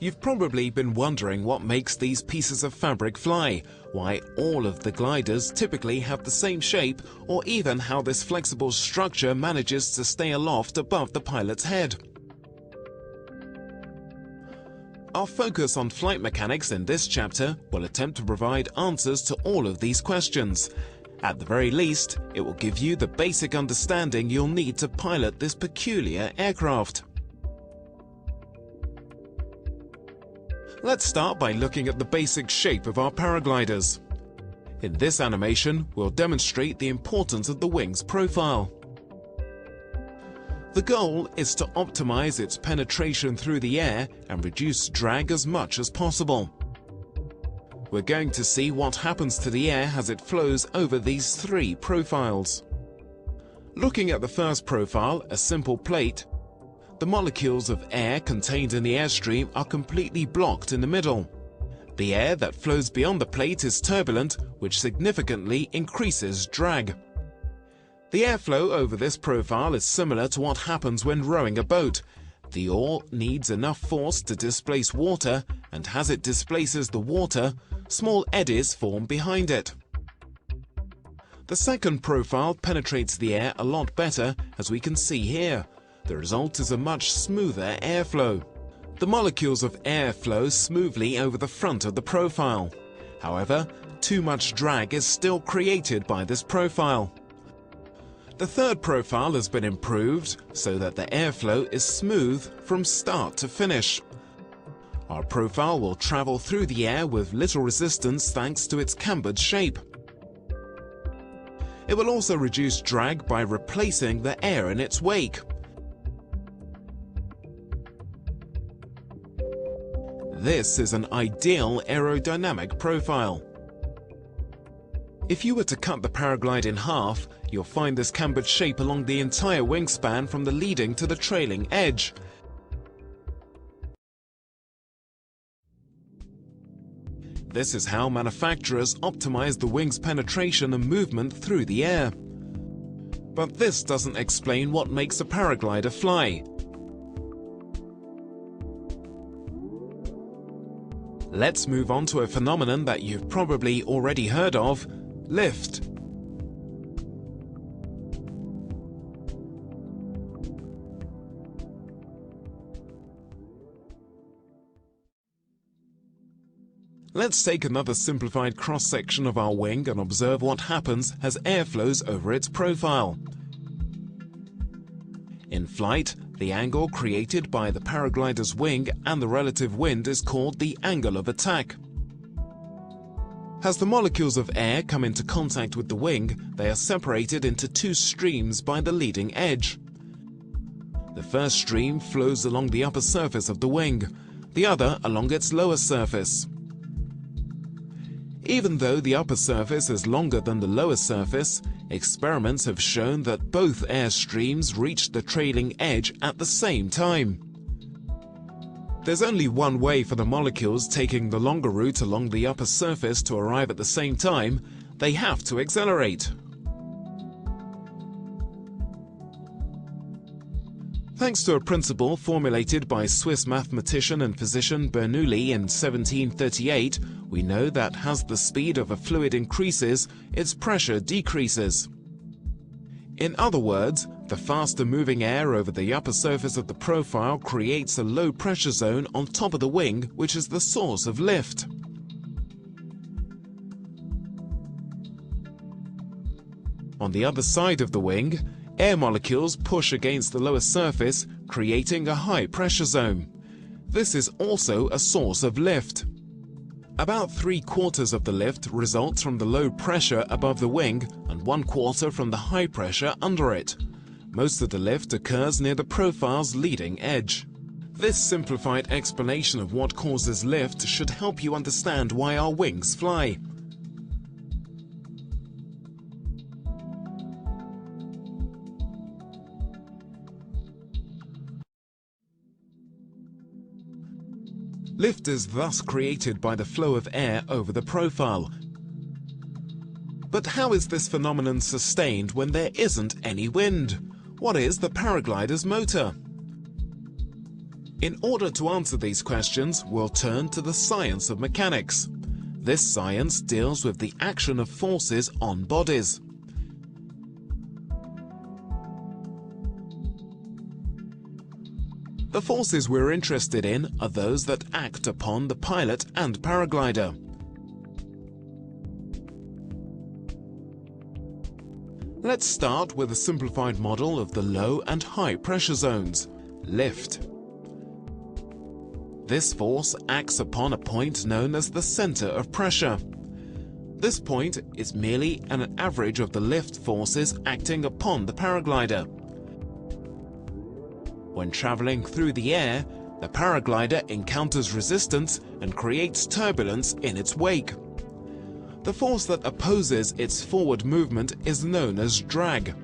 You've probably been wondering what makes these pieces of fabric fly, why all of the gliders typically have the same shape, or even how this flexible structure manages to stay aloft above the pilot's head. Our focus on flight mechanics in this chapter will attempt to provide answers to all of these questions. At the very least, it will give you the basic understanding you'll need to pilot this peculiar aircraft. Let's start by looking at the basic shape of our paragliders. In this animation, we'll demonstrate the importance of the wing's profile. The goal is to optimize its penetration through the air and reduce drag as much as possible. We're going to see what happens to the air as it flows over these three profiles. Looking at the first profile, a simple plate, the molecules of air contained in the airstream are completely blocked in the middle. The air that flows beyond the plate is turbulent, which significantly increases drag. The airflow over this profile is similar to what happens when rowing a boat. The oar needs enough force to displace water, and as it displaces the water, small eddies form behind it. The second profile penetrates the air a lot better, as we can see here. The result is a much smoother airflow. The molecules of air flow smoothly over the front of the profile. However, too much drag is still created by this profile. The third profile has been improved so that the airflow is smooth from start to finish. Our profile will travel through the air with little resistance thanks to its cambered shape. It will also reduce drag by replacing the air in its wake. This is an ideal aerodynamic profile. If you were to cut the paraglide in half, you'll find this cambered shape along the entire wingspan from the leading to the trailing edge. This is how manufacturers optimize the wing's penetration and movement through the air. But this doesn't explain what makes a paraglider fly. Let's move on to a phenomenon that you've probably already heard of: lift. Let's take another simplified cross-section of our wing and observe what happens as air flows over its profile. In flight, the angle created by the paraglider's wing and the relative wind is called the angle of attack. As the molecules of air come into contact with the wing, they are separated into two streams by the leading edge. The first stream flows along the upper surface of the wing, the other along its lower surface. Even though the upper surface is longer than the lower surface, experiments have shown that both air streams reach the trailing edge at the same time. There's only one way for the molecules taking the longer route along the upper surface to arrive at the same time: they have to accelerate. Thanks to a principle formulated by Swiss mathematician and physician Bernoulli in 1738, we know that as the speed of a fluid increases, its pressure decreases. In other words, the faster moving air over the upper surface of the profile creates a low pressure zone on top of the wing, which is the source of lift. On the other side of the wing, air molecules push against the lower surface, creating a high pressure zone. This is also a source of lift. About 3/4 of the lift results from the low pressure above the wing and 1/4 from the high pressure under it. Most of the lift occurs near the profile's leading edge. This simplified explanation of what causes lift should help you understand why our wings fly. Lift is thus created by the flow of air over the profile. But how is this phenomenon sustained when there isn't any wind? What is the paraglider's motor? In order to answer these questions, we'll turn to the science of mechanics. This science deals with the action of forces on bodies. The forces we're interested in are those that act upon the pilot and paraglider. Let's start with a simplified model of the low and high pressure zones. Lift. This force acts upon a point known as the center of pressure. This point is merely an average of the lift forces acting upon the paraglider. When traveling through the air, the paraglider encounters resistance and creates turbulence in its wake. The force that opposes its forward movement is known as drag.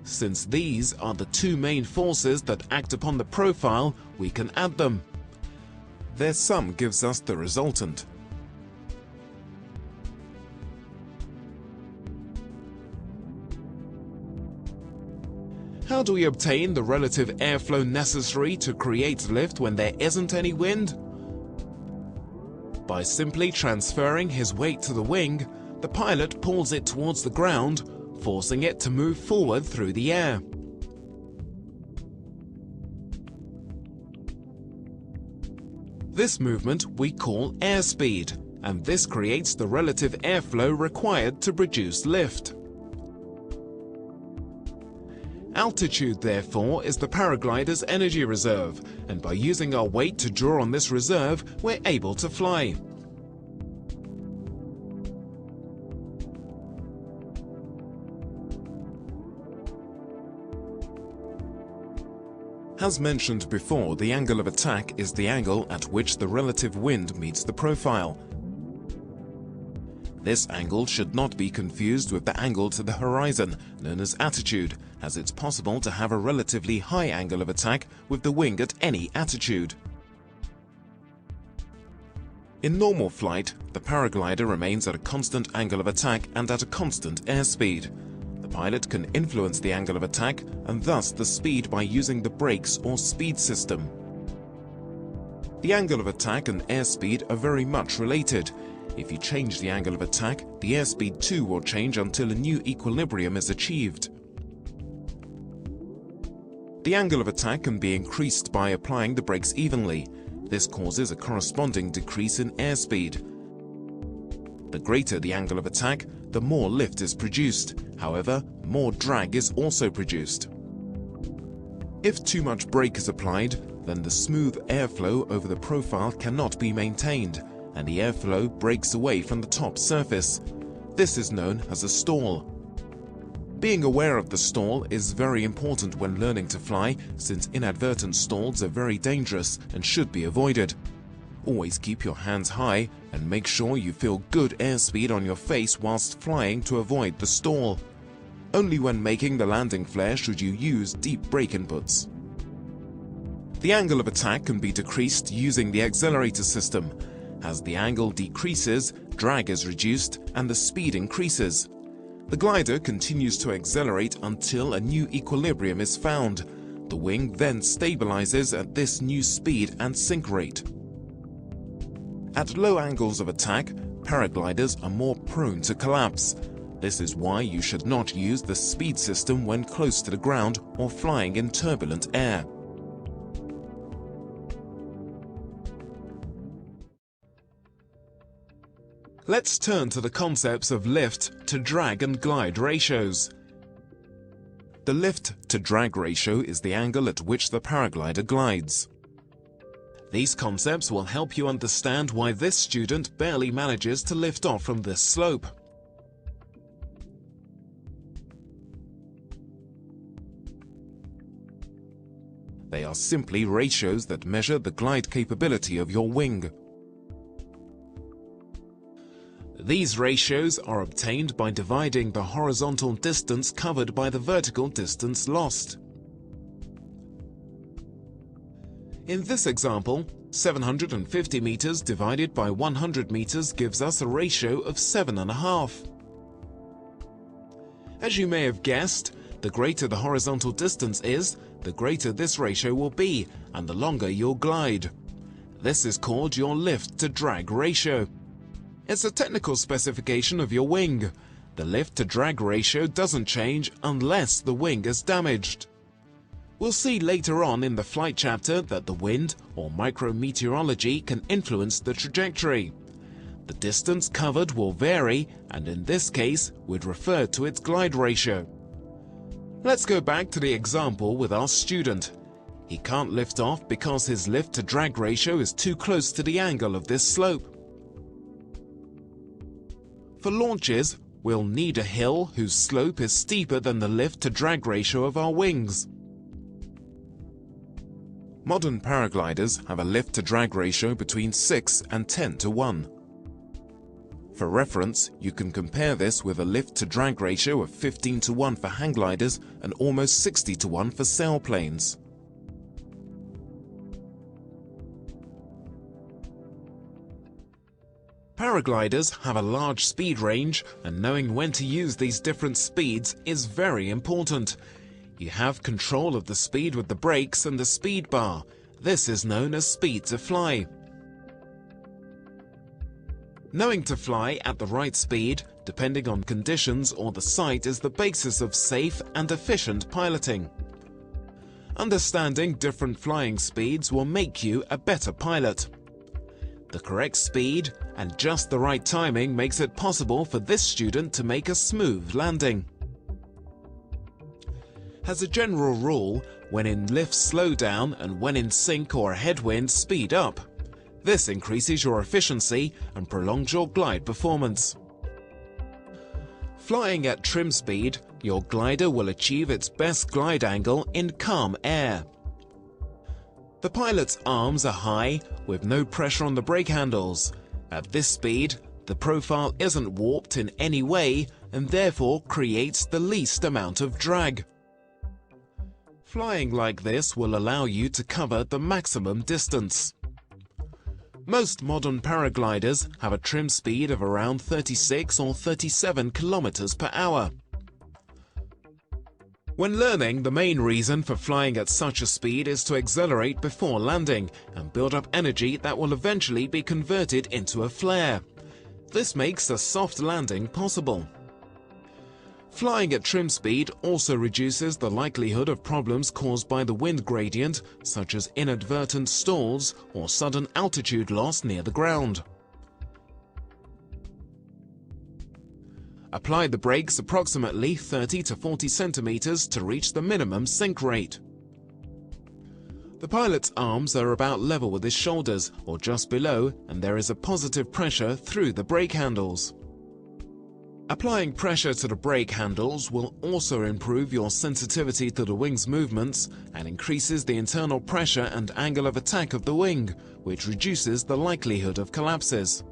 Since these are the two main forces that act upon the profile, we can add them. Their sum gives us the resultant. How do we obtain the relative airflow necessary to create lift when there isn't any wind? By simply transferring his weight to the wing, the pilot pulls it towards the ground, forcing it to move forward through the air. This movement we call airspeed, and this creates the relative airflow required to produce lift. Altitude, therefore, is the paraglider's energy reserve, and by using our weight to draw on this reserve, we're able to fly. As mentioned before, the angle of attack is the angle at which the relative wind meets the profile. This angle should not be confused with the angle to the horizon, known as attitude, as it's possible to have a relatively high angle of attack with the wing at any attitude. In normal flight, the paraglider remains at a constant angle of attack and at a constant airspeed. The pilot can influence the angle of attack and thus the speed by using the brakes or speed system. The angle of attack and airspeed are very much related. If you change the angle of attack, the airspeed too will change until a new equilibrium is achieved. The angle of attack can be increased by applying the brakes evenly. This causes a corresponding decrease in airspeed. The greater the angle of attack, the more lift is produced. However, more drag is also produced. If too much brake is applied, then the smooth airflow over the profile cannot be maintained, and the airflow breaks away from the top surface. This is known as a stall. Being aware of the stall is very important when learning to fly, since inadvertent stalls are very dangerous and should be avoided. Always keep your hands high and make sure you feel good airspeed on your face whilst flying to avoid the stall. Only when making the landing flare should you use deep brake inputs. The angle of attack can be decreased using the accelerator system. As the angle decreases, drag is reduced and the speed increases. The glider continues to accelerate until a new equilibrium is found. The wing then stabilizes at this new speed and sink rate. At low angles of attack, paragliders are more prone to collapse. This is why you should not use the speed system when close to the ground or flying in turbulent air. Let's turn to the concepts of lift to drag and glide ratios. The lift to drag ratio is the angle at which the paraglider glides. These concepts will help you understand why this student barely manages to lift off from this slope. They are simply ratios that measure the glide capability of your wing. These ratios are obtained by dividing the horizontal distance covered by the vertical distance lost. In this example, 750 meters divided by 100 meters gives us a ratio of 7.5. As you may have guessed, the greater the horizontal distance is, the greater this ratio will be and the longer you'll glide. This is called your lift-to-drag ratio. It's a technical specification of your wing. The lift-to-drag ratio doesn't change unless the wing is damaged. We'll see later on in the flight chapter that the wind or micrometeorology can influence the trajectory. The distance covered will vary, and in this case, we'd refer to its glide ratio. Let's go back to the example with our student. He can't lift off because his lift-to-drag ratio is too close to the angle of this slope. For launches, we'll need a hill whose slope is steeper than the lift-to-drag ratio of our wings. Modern paragliders have a lift-to-drag ratio between 6 and 10 to 1. For reference, you can compare this with a lift-to-drag ratio of 15 to 1 for hang gliders and almost 60 to 1 for sailplanes. Paragliders have a large speed range, and knowing when to use these different speeds is very important. You have control of the speed with the brakes and the speed bar. This is known as speed to fly. Knowing to fly at the right speed, depending on conditions or the site, is the basis of safe and efficient piloting. Understanding different flying speeds will make you a better pilot. The correct speed and just the right timing makes it possible for this student to make a smooth landing. As a general rule, when in lift, slow down, and when in sink or headwind, speed up. This increases your efficiency and prolongs your glide performance. Flying at trim speed, your glider will achieve its best glide angle in calm air. The pilot's arms are high, with no pressure on the brake handles. At this speed, the profile isn't warped in any way and therefore creates the least amount of drag. Flying like this will allow you to cover the maximum distance. Most modern paragliders have a trim speed of around 36 or 37 kilometers per hour. When learning, the main reason for flying at such a speed is to accelerate before landing and build up energy that will eventually be converted into a flare. This makes a soft landing possible. Flying at trim speed also reduces the likelihood of problems caused by the wind gradient, such as inadvertent stalls or sudden altitude loss near the ground. Apply the brakes approximately 30 to 40 centimeters to reach the minimum sink rate. The pilot's arms are about level with his shoulders or just below, and there is a positive pressure through the brake handles. Applying pressure to the brake handles will also improve your sensitivity to the wing's movements and increases the internal pressure and angle of attack of the wing, which reduces the likelihood of collapses.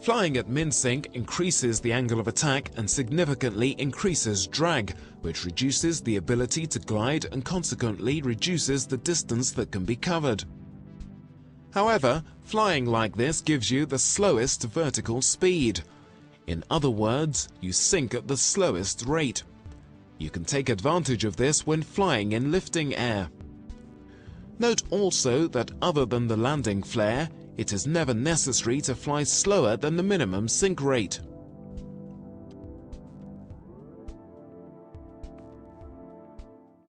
Flying at min-sync increases the angle of attack and significantly increases drag, which reduces the ability to glide and consequently reduces the distance that can be covered. However, flying like this gives you the slowest vertical speed. In other words, you sink at the slowest rate. You can take advantage of this when flying in lifting air. Note also that other than the landing flare, it is never necessary to fly slower than the minimum sink rate.